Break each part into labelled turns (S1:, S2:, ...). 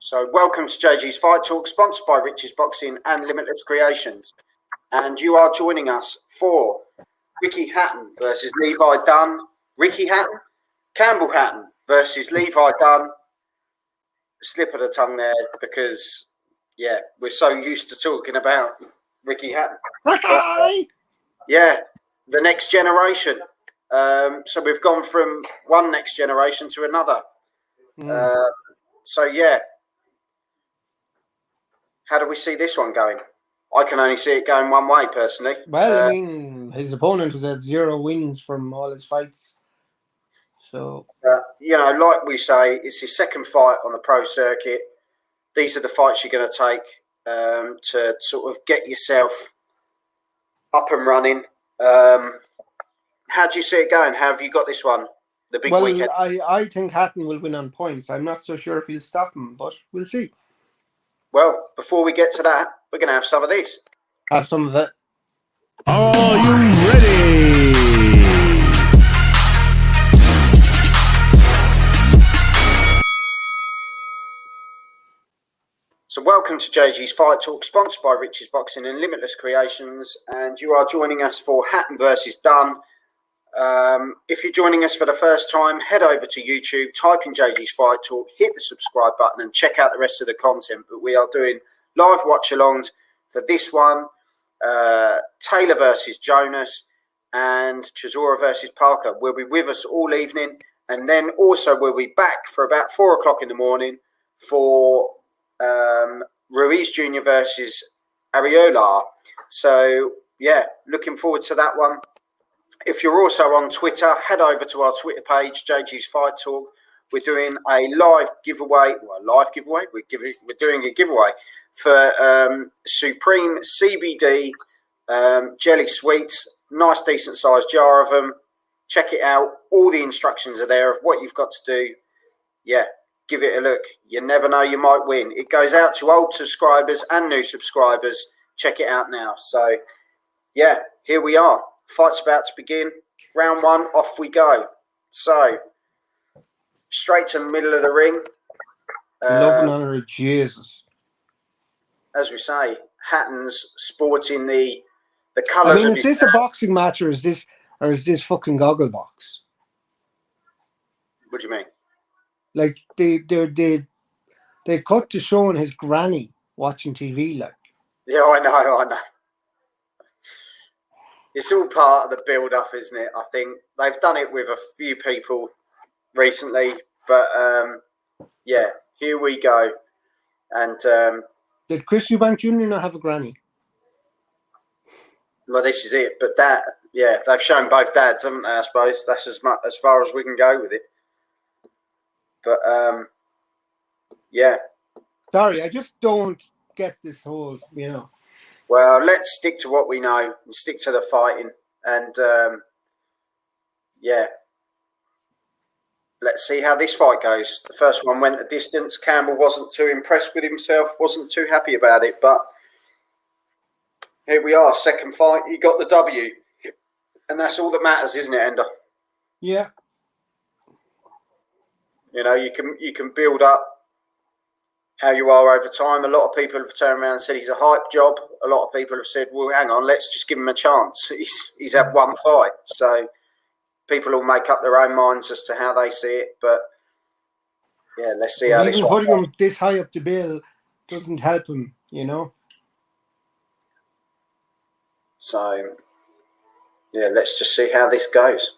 S1: So welcome to JG's Fight Talk, sponsored by Rich's Boxing and Limitless Creations. And you are joining us for Ricky Hatton versus Levi Dunn. Ricky Hatton, Campbell Hatton versus Levi Dunn. Slip of the tongue there because, yeah, we're so used to talking about Ricky Hatton.
S2: Ricky!
S1: Yeah, the next generation. So we've gone from one next generation to another. So, yeah. How do we see this one going? I can only see it going one way, personally.
S2: Well, I mean, his opponent has had 0 wins from all his fights. So,
S1: like we say, it's his second fight on the pro circuit. These are the fights you're going to take to sort of get yourself up and running. How do you see it going? How have you got this one? The big weekend?
S2: I think Hatton will win on points. I'm not so sure if he'll stop him, but we'll see.
S1: Well, before we get to that, we're going to have some of this.
S2: Have some of it.
S3: Are you ready?
S1: So welcome to JG's Fight Talk, sponsored by Rich's Boxing and Limitless Creations. And you are joining us for Hatton versus Dunn. If you're joining us for the first time, head over to YouTube, type in JG's Fight Talk, hit the subscribe button and check out the rest of the content. But we are doing live watch-alongs for this one, Taylor versus Jonas and Chisora versus Parker will be with us all evening. And then also we'll be back for about 4 o'clock in the morning for Ruiz Jr. versus Ariola. So, yeah, looking forward to that one. If you're also on Twitter, head over to our Twitter page, JG's Fight Talk. We're doing a live giveaway. We're doing a giveaway for Supreme CBD jelly sweets. Nice, decent sized jar of them. Check it out. All the instructions are there of what you've got to do. Yeah, give it a look. You never know, you might win. It goes out to old subscribers and new subscribers. Check it out now. So, yeah, here we are. Fight's about to begin. Round 1, off we go. So, straight to the middle of the ring.
S2: Love and honour of Jesus.
S1: As we say, Hatton's sporting the colours.
S2: I mean, is this a boxing match or is this fucking goggle box?
S1: What do you mean?
S2: Like they cut to showing his granny watching TV. Like,
S1: yeah, I know. It's all part of the build-up, isn't it? I think they've done it with a few people recently, but yeah, here we go. And
S2: did Chris Eubank Jr. not have a granny?
S1: Well, this is it. But they've shown both dads, haven't they? I suppose that's as far as we can go with it. But yeah. Sorry,
S2: I just don't get this whole,
S1: Well, let's stick to what we know and stick to the fighting. And, yeah, let's see how this fight goes. The first one went the distance. Campbell wasn't too impressed with himself, wasn't too happy about it. But here we are, second fight. He got the W. And that's all that matters, isn't it, Ender?
S2: Yeah.
S1: You can build up how you are over time. A lot of people have turned around and said he's a hype job. A lot of people have said, well, hang on, let's just give him a chance. He's had one fight. So people will make up their own minds as to how they see it. But, yeah, let's see how this one
S2: goes. Putting him this high up the bill doesn't help him,
S1: So, yeah, let's just see how this goes.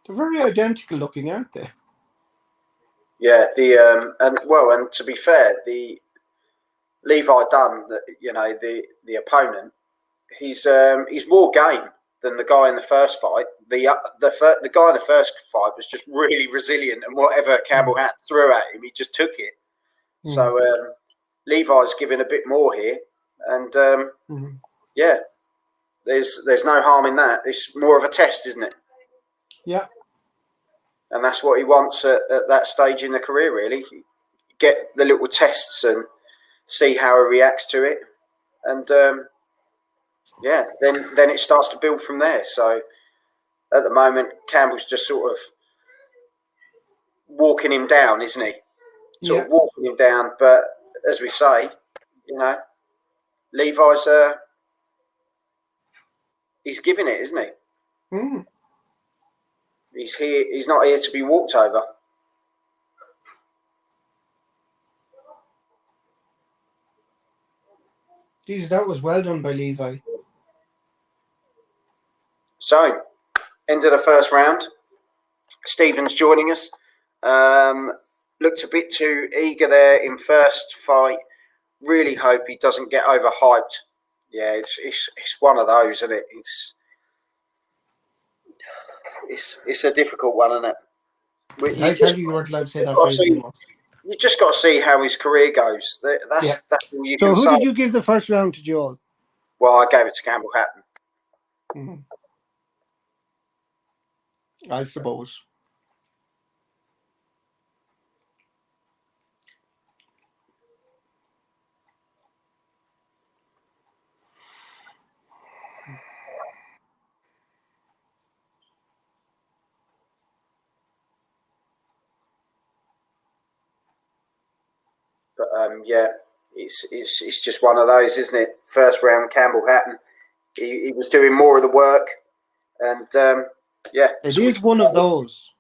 S2: They're very identical looking, aren't they?
S1: Yeah, and to be fair, the Levi Dunn, the opponent, he's more game than the guy in the first fight. The guy in the first fight was just really resilient, and whatever Campbell had threw at him, he just took it. So Levi's giving a bit more here, and yeah, there's no harm in that. It's more of a test, isn't it?
S2: Yeah.
S1: And that's what he wants at that stage in the career, really. Get the little tests and see how he reacts to it. And, yeah, then it starts to build from there. So, at the moment, Campbell's just sort of walking him down, isn't he? Sort
S2: Yeah.
S1: of walking him down. But as we say, Levi's he's giving it, isn't he?
S2: Mm.
S1: He's here. He's not here to be walked over.
S2: Geez, that was well done by Levi.
S1: So, end of the first round. Stephen's joining us. Looked a bit too eager there in first fight. Really hope he doesn't get overhyped. Yeah, it's one of those, isn't it? It's a difficult one, isn't it?
S2: I tell you weren't allowed to say that phrase anymore.
S1: You just got to see how his career goes. That's all you
S2: so
S1: can
S2: who
S1: say.
S2: did you give the first round to, Joel?
S1: Well, I gave it to Campbell Hatton.
S2: Mm-hmm. I suppose.
S1: But yeah, it's just one of those, isn't it? First round, Campbell Hatton. He was doing more of the work, and yeah,
S2: it is one of those.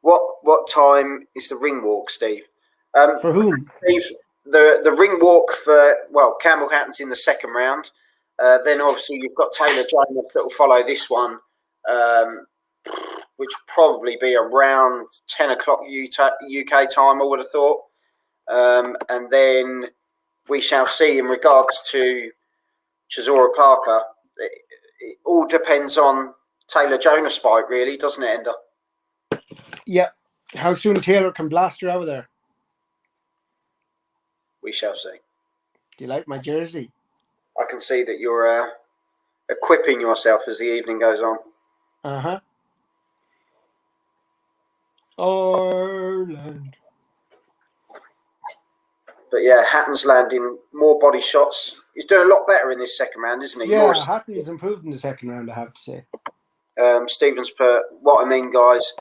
S1: What time is the ring walk, Steve?
S2: For whom?
S1: Steve, the ring walk for Campbell Hatton's in the second round. Then obviously you've got Taylor Jones that will follow this one, which will probably be around 10 o'clock UK time, I would have thought. And then we shall see in regards to Chisora Parker. It all depends on Taylor Jonas' fight, really, doesn't it, Ender?
S2: Yeah. How soon Taylor can blast her out of there?
S1: We shall see.
S2: Do you like my jersey?
S1: I can see that you're equipping yourself as the evening goes on.
S2: Uh-huh. Ireland.
S1: But yeah, Hatton's landing more body shots. He's doing a lot better in this second round, isn't he?
S2: Yeah, Hatton's improved in the second round, I have to say.
S1: Stevens put, what I mean, guys,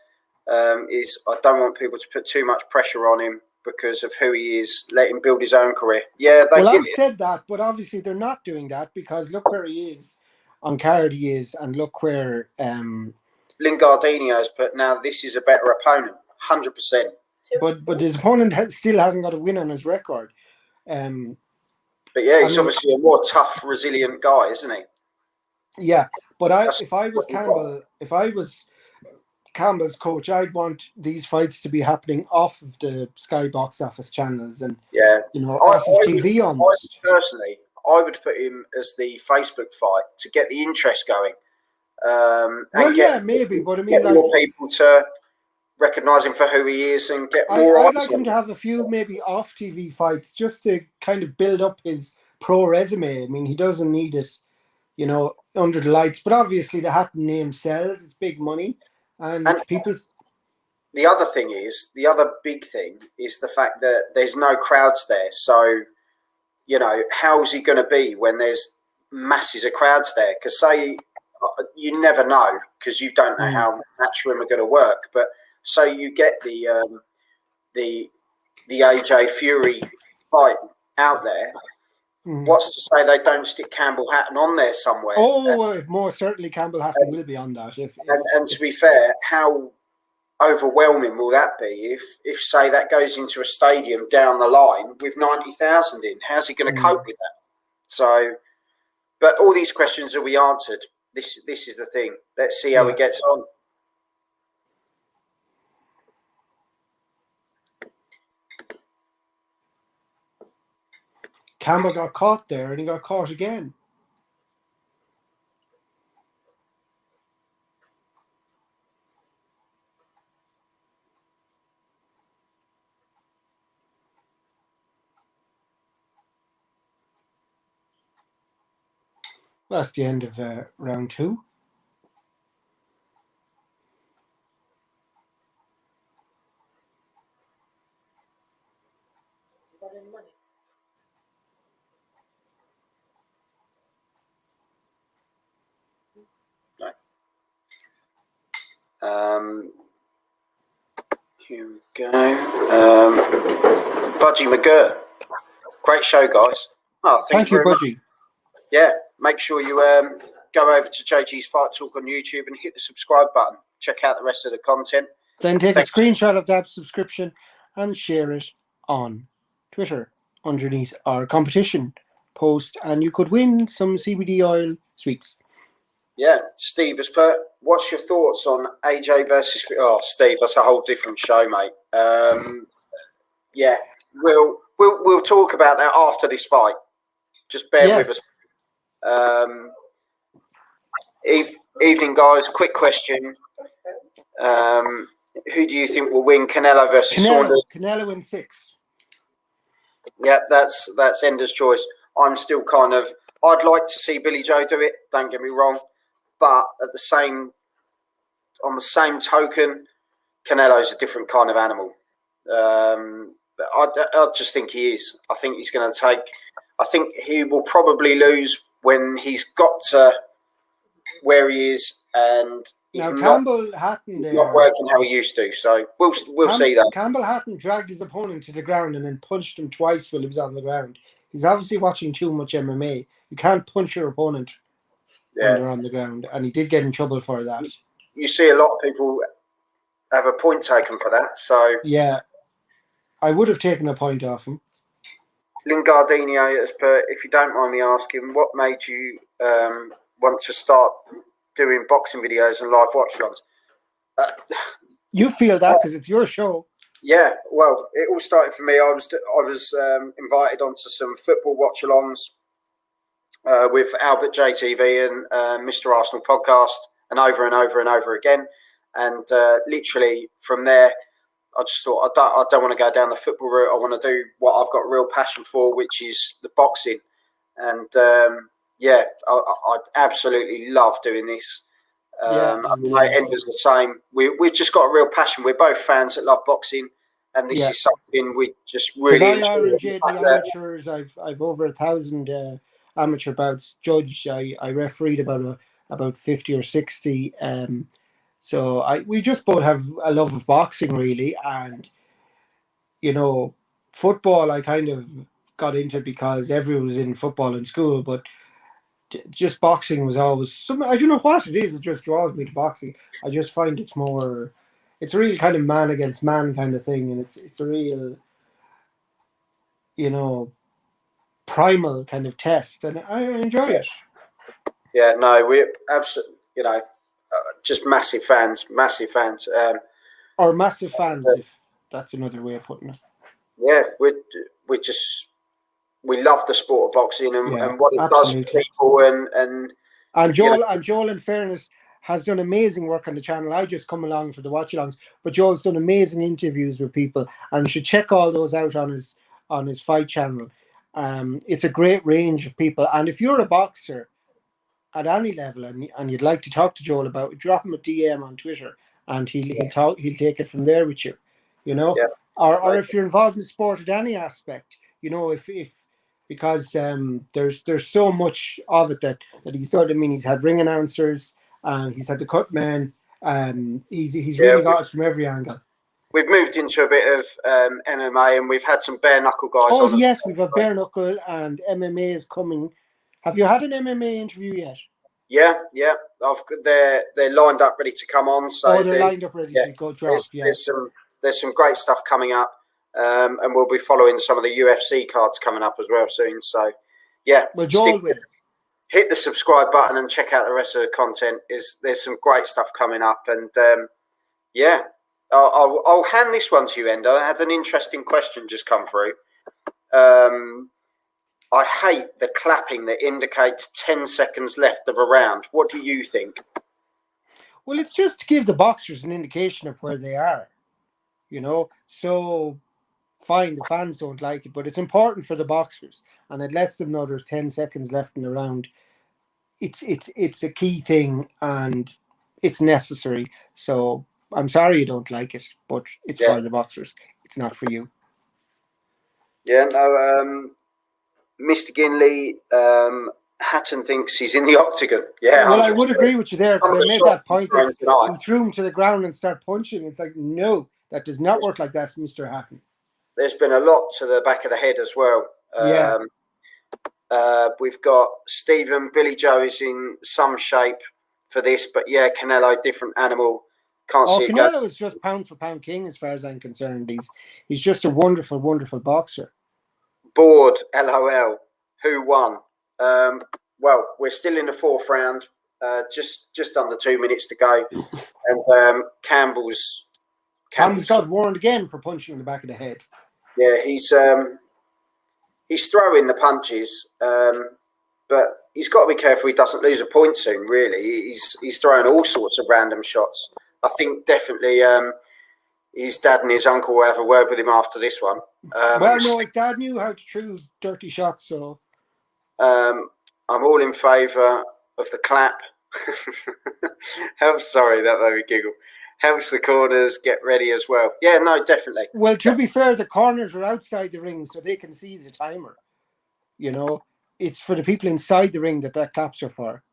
S1: is I don't want people to put too much pressure on him because of who he is. Let him build his own career. Yeah,
S2: I've said that, but obviously they're not doing that because look where he is on card he is, and look where
S1: Lingardino has put, now this is a better opponent, 100%.
S2: But his opponent still hasn't got a win on his record.
S1: But yeah, he's obviously a more tough, resilient guy, isn't he?
S2: Yeah, but if I was Campbell's coach, I'd want these fights to be happening off of the Sky box office channels and off of TV almost.
S1: Personally, I would put him as the Facebook fight to get the interest going.
S2: Maybe, but I mean,
S1: get more people to recognise him for who he is and get more.
S2: I'd like him to have a few maybe off TV fights just to kind of build up his pro resume. I mean, he doesn't need it, under the lights. But obviously, the Hatton name sells; it's big money, and people.
S1: The other big thing is the fact that there's no crowds there. So, how's he going to be when there's masses of crowds there? Because say you never know because you don't know how Matchroom are going to work, but. So you get the AJ Fury fight out there. What's to say they don't stick Campbell Hatton on there somewhere?
S2: Oh, more certainly Campbell Hatton will be on that.
S1: And to be fair, how overwhelming will that be if say that goes into a stadium down the line with 90,000 in? How's he going to cope with that? So, but all these questions will be answered. This is the thing. Let's see how he gets on.
S2: Campbell got caught there and he got caught again. That's the end of round 2.
S1: Here we go. Budgie McGurr. Great show, guys. Oh,
S2: Thank you,
S1: very much.
S2: Budgie.
S1: Yeah, make sure you go over to JG's Fight Talk on YouTube and hit the subscribe button. Check out the rest of the content.
S2: Then take a screenshot of that subscription and share it on Twitter underneath our competition post, and you could win some CBD oil sweets.
S1: Yeah, Steve has put, what's your thoughts on AJ versus... Oh, Steve, that's a whole different show, mate. Yeah, we'll talk about that after this fight. Just bear with us. Evening, guys. Quick question. Who do you think will win, Canelo versus Saunders?
S2: Canelo in 6.
S1: Yeah, that's Ender's choice. I'm still kind of... I'd like to see Billy Joe do it, don't get me wrong. But on the same token, Canelo's a different kind of animal. I just think he is. I think he's going to take... I think he will probably lose when he's got to where he is, and he's
S2: Campbell Hatton there
S1: not working how he used to. So we'll see that.
S2: Campbell Hatton dragged his opponent to the ground and then punched him twice while he was on the ground. He's obviously watching too much MMA. You can't punch your opponent when they're on the ground, and he did get in trouble for that.
S1: You see a lot of people have a point taken for that. So
S2: yeah, I would have taken a point off him.
S1: Lingardino has put, if you don't mind me asking, what made you want to start doing boxing videos and live watch-alongs?
S2: You feel that because it's your show.
S1: Yeah, well, it all started for me. I was invited onto some football watch-alongs with Albert JTV and Mr. Arsenal podcast, and over and over and over again. And literally from there, I just thought, I don't want to go down the football route. I want to do what I've got real passion for, which is the boxing. And yeah, I absolutely love doing this. Ender's the same. We've just got a real passion. We're both fans that love boxing, and this is something we just really enjoy.
S2: The amateurs. I've over 1,000 amateur bouts judged. I refereed about 50 or 60. So we just both have a love of boxing, really, and football. I kind of got into because everyone was in football in school, but just boxing was always something. I don't know what it is. It just draws me to boxing. I just find it's a real kind of man against man kind of thing, and it's a real, primal kind of test, and I enjoy it.
S1: Yeah, no, we're absolutely, just massive fans.
S2: Or massive fans, if that's another way of putting it.
S1: Yeah, we love the sport of boxing and what it does for people, and
S2: Joel, in fairness, has done amazing work on the channel. I just come along for the watch-alongs, but Joel's done amazing interviews with people, and you should check all those out on his fight channel. It's a great range of people, and if you're a boxer at any level and you'd like to talk to Joel about it, drop him a DM on Twitter, and he'll take it from there with you. Or if you're involved in sport at any aspect, because there's so much of it that he's done. I mean, he's had ring announcers, and he's had the cut men. He's really got it from every angle.
S1: We've moved into a bit of MMA, and we've had some bare knuckle guys.
S2: Oh yes, we've got bare knuckle, and MMA is coming. Have you had an MMA interview yet?
S1: Yeah. They're lined up, ready to come on. So
S2: they're lined up, ready to go drop.
S1: There's some great stuff coming up, and we'll be following some of the UFC cards coming up as well soon. So, yeah.
S2: Well, Joel will.
S1: Hit the subscribe button and check out the rest of the content. There's some great stuff coming up, and yeah, I'll hand this one to you, Ender. I had an interesting question just come through. I hate the clapping that indicates 10 seconds left of a round. What do you think?
S2: Well, it's just to give the boxers an indication of where they are. So fine, the fans don't like it, but it's important for the boxers, and it lets them know there's 10 seconds left in the round. It's a key thing, and it's necessary. So I'm sorry you don't like it, but it's for the boxers. It's not for you. Yeah,
S1: no, Mr. Ginley Hatton thinks he's in the octagon. Yeah,
S2: well, I would agree with you there, because I made that point.
S1: Tonight.
S2: He threw him to the ground and started punching. It's like, no, that does not work like that, Mr. Hatton.
S1: There's been a lot to the back of the head as well.
S2: Yeah.
S1: We've got Stephen. Billy Joe is in some shape for this, but yeah, Canelo, different animal. Can't see it
S2: Canelo is just pound for pound king as far as I'm concerned. He's just a wonderful, wonderful boxer.
S1: Bored, LOL. Who won? Well, we're still in the fourth round. Just under 2 minutes to go, and Campbell's
S2: got warned again for punching in the back of the head.
S1: Yeah, he's throwing the punches, but he's got to be careful he doesn't lose a point soon. Really, he's throwing all sorts of random shots. I think definitely his dad and his uncle will have a word with him after this one.
S2: Well, no, his dad knew how to throw dirty shots, so
S1: I'm all in favour of the clap. Sorry, that made me giggle. Helps the corners get ready as well. Yeah, no, definitely.
S2: Well, to be fair, the corners are outside the ring, so they can see the timer. You know, it's for the people inside the ring that claps are for.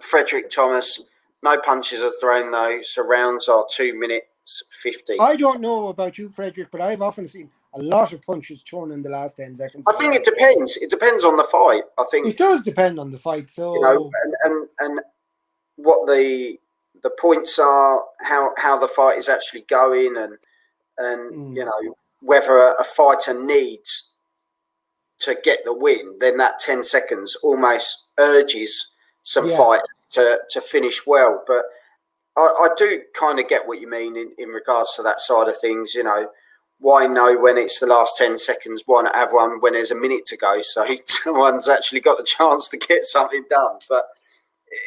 S1: Frederick Thomas, no punches are thrown though. So rounds are 2 minutes 50.
S2: I don't know about you, Frederick, but I've often seen a lot of punches thrown in the last 10 seconds.
S1: I think it depends. It depends on the fight. I think
S2: it does depend on the fight. So
S1: you know, and what the points are, how the fight is actually going, and you know, whether a fighter needs to get the win, then that 10 seconds almost urges some fight to finish well. But I do kind of get what you mean in regards to that side of things. You know, why know when it's the last 10 seconds? Why not have one when there's a minute to go? So someone's actually got the chance to get something done. But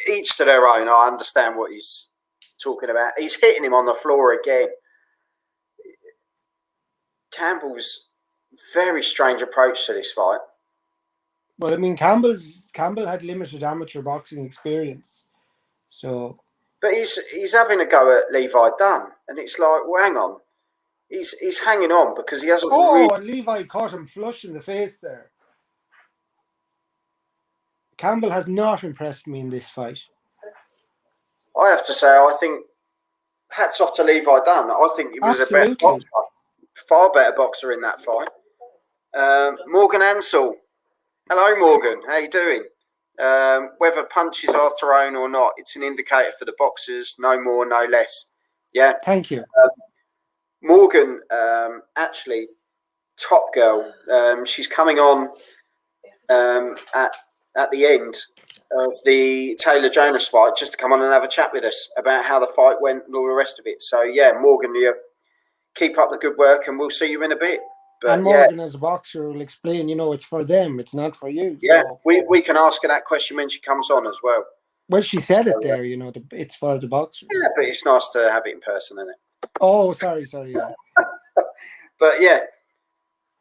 S1: each to their own. I understand what he's talking about. He's hitting him on the floor again. Campbell's very strange approach to this fight.
S2: Well, I mean, Campbell had limited amateur boxing experience, so.
S1: But he's having a go at Levi Dunn, and it's like, well, hang on, he's hanging on because he hasn't.
S2: And Levi caught him flush in the face there. Campbell has not impressed me in this fight.
S1: I have to say, I think hats off to Levi Dunn. I think he was a better boxer, far better boxer in that fight. Morgan Ansell. Hello, Morgan. How you doing? Whether punches are thrown or not, it's an indicator for the boxers, no more, no less. Yeah.
S2: Thank you.
S1: Morgan, actually, top girl. She's coming on at the end of the Taylor Jonas fight, just to come on and have a chat with us about how the fight went and all the rest of it. So yeah, Morgan, you keep up the good work, and we'll see you in a bit. But,
S2: and Morgan, as a boxer, will explain, you know, it's for them, it's not for you.
S1: Yeah,
S2: so.
S1: we can ask her that question when she comes on as well.
S2: Well, she said it there, you know, it's for the boxers.
S1: Yeah, but it's nice to have it in person, isn't it?
S2: Oh, sorry, yeah.
S1: But yeah,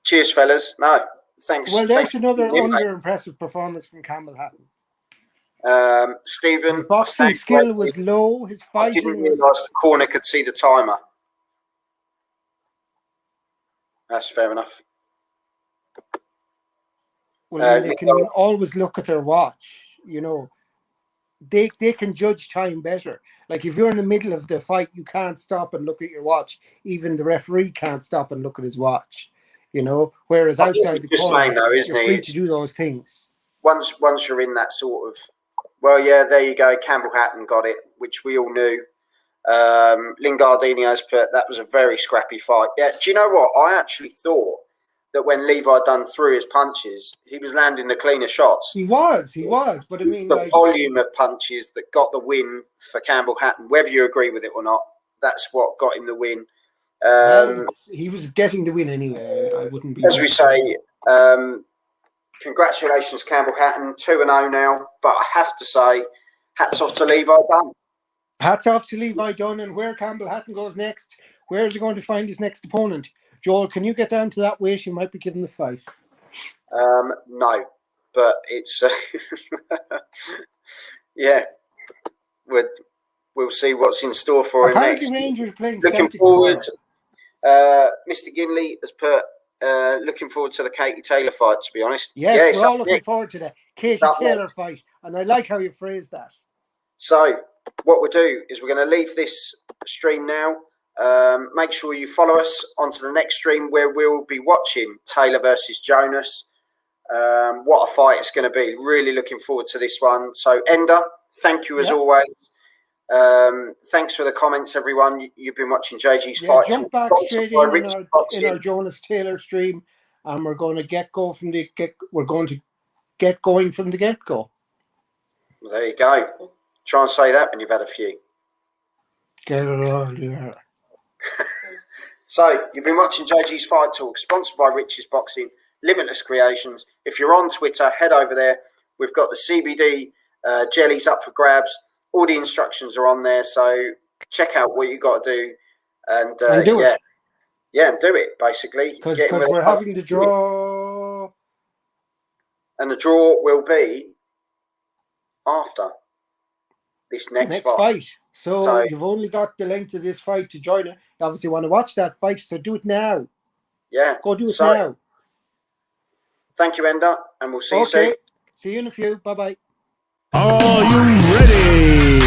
S1: cheers, fellas. No, thanks.
S2: Well, there's another under-impressive performance from Campbell Hatton.
S1: Stephen,
S2: his boxing skill was low. His fighting.
S1: I didn't realise the corner could see the timer. That's fair enough.
S2: Well, they can always look at their watch. You know, they can judge time better. Like if you're in the middle of the fight, you can't stop and look at your watch. Even the referee can't stop and look at his watch. You know, whereas outside the corner, you're free to do those things.
S1: Once you're in that sort of, well, yeah, there you go. Campbell Hatton got it, which we all knew. Lingardini has put that was a very scrappy fight. Yeah, do you know what? I actually thought that when Levi Dunn threw his punches, he was landing the cleaner shots.
S2: He was, but I mean,
S1: the volume of punches that got the win for Campbell Hatton, whether you agree with it or not, that's what got him the win.
S2: He was getting the win anyway. I wouldn't be.
S1: As we say, congratulations, Campbell Hatton, 2-0 now. But I have to say, hats off to Levi Dunn.
S2: Hats off to Levi Dunn, and where Campbell Hatton goes next, where is he going to find his next opponent? Joel, can you get down to that weight? You might be given the fight.
S1: No, but it's yeah. We'll see what's in store for him next.
S2: Rangers playing
S1: Looking
S2: Celtic
S1: forward. Mr. Ginley has put looking forward to the Katie Taylor fight, to be honest.
S2: Yes, we're all looking
S1: next.
S2: forward to the Katie
S1: up
S2: Taylor
S1: next.
S2: fight, and I like how you phrased that.
S1: So what we'll do is we're going to leave this stream now. Make sure you follow us onto the next stream where we'll be watching Taylor versus Jonas. What a fight it's going to be. Really looking forward to this one. So Ender, thank you as always. Thanks for the comments, everyone. You've been watching JG's fight.
S2: Jump back straight in our Jonas Taylor stream, and we're going to get going from the get-go.
S1: There you go. Try and say that when you've had a few.
S2: Get it on, yeah.
S1: So you've been watching JG's Fight Talk, sponsored by Rich's Boxing, Limitless Creations. If you're on Twitter, head over there. We've got the CBD jellies up for grabs. All the instructions are on there, so check out what you got to do, and do it. Yeah, and do it basically.
S2: Because we're having the draw,
S1: and the draw will be after this next fight.
S2: So you've only got the length of this fight to join it. You obviously want to watch that fight, so do it now.
S1: Yeah,
S2: go do it now.
S1: Thank you, Ender, and we'll see you soon.
S2: See you in a few. Bye-bye.
S3: Are you ready?